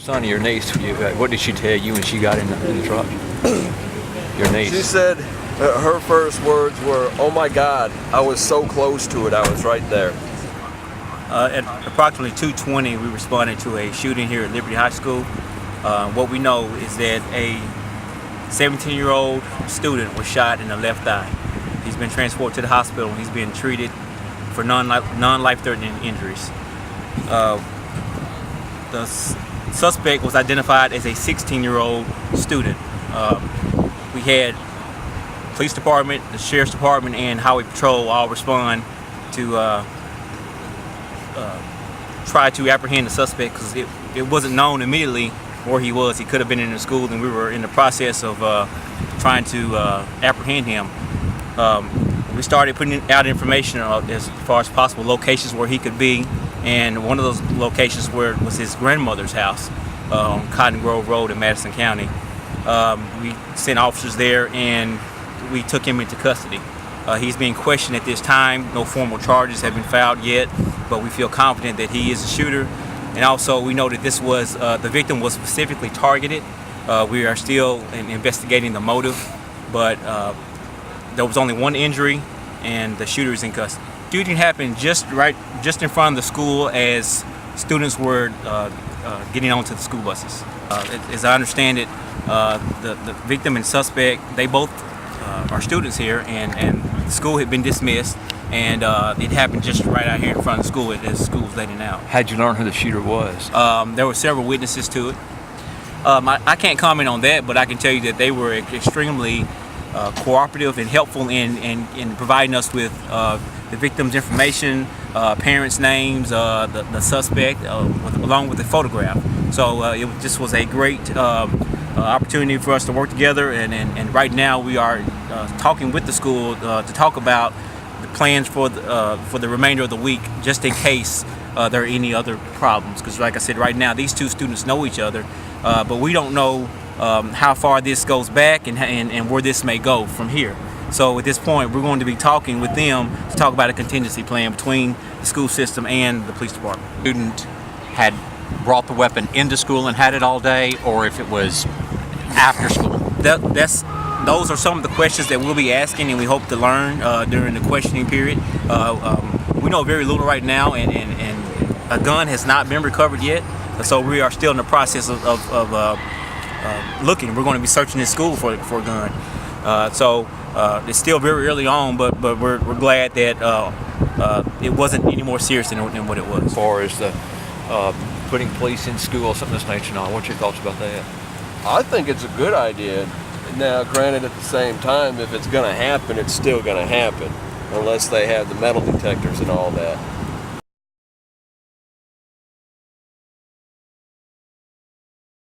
Son, your niece, what did she tell you when she got in the truck? Your niece. She said her first words were, "Oh my God, I was so close to it. I was right there." At approximately 2:20, we responded to a shooting here at Liberty High School. What we know is that a 17-year-old student was shot in the left eye. He's been transported to the hospital and he's being treated for non-life-threatening injuries. The suspect was identified as a 16-year-old student. We had police department, the sheriff's department, and highway patrol all respond to try to apprehend the suspect because it wasn't known immediately where he was. He could have been in the school, and we were in the process of trying to apprehend him. We started putting out information as far as possible locations where he could be, and one of those locations was his grandmother's house on Cotton Grove Road in Madison County. We sent officers there and we took him into custody. He's being questioned at this time. No formal charges have been filed yet, but we feel confident that he is a shooter. And also we know that this was, the victim was specifically targeted. We are still investigating the motive, but there was only one injury and the shooter is in custody. Shooting happened just in front of the school as students were getting onto the school buses. As I understand it, the victim and suspect, they both are students here, and the school had been dismissed, and it happened just right out here in front of the school as the school was letting out. How'd you learn who the shooter was? There were several witnesses to it. I can't comment on that, but I can tell you that they were extremely cooperative and helpful in providing us with the victim's information, parents' names, the suspect, along with the photograph. So it just was a great opportunity for us to work together, and right now we are talking with the school to talk about the plans for the remainder of the week, just in case there are any other problems. Because like I said, right now these two students know each other, but we don't know how far this goes back and where this may go from here. So at this point, we're going to be talking with them to talk about a contingency plan between the school system and the police department. Student had brought the weapon into school and had it all day, or if it was after school. Those are some of the questions that we'll be asking, and we hope to learn during the questioning period. We know very little right now, and a gun has not been recovered yet, so we are still in the process of looking. We're going to be searching this school for a gun. So it's still very early on, but we're glad that it wasn't any more serious than what it was. As far as the putting police in school, something of this nature, now, what's your thoughts about that? I think it's a good idea. Now, granted, at the same time, if it's going to happen, it's still going to happen, unless they have the metal detectors and all that.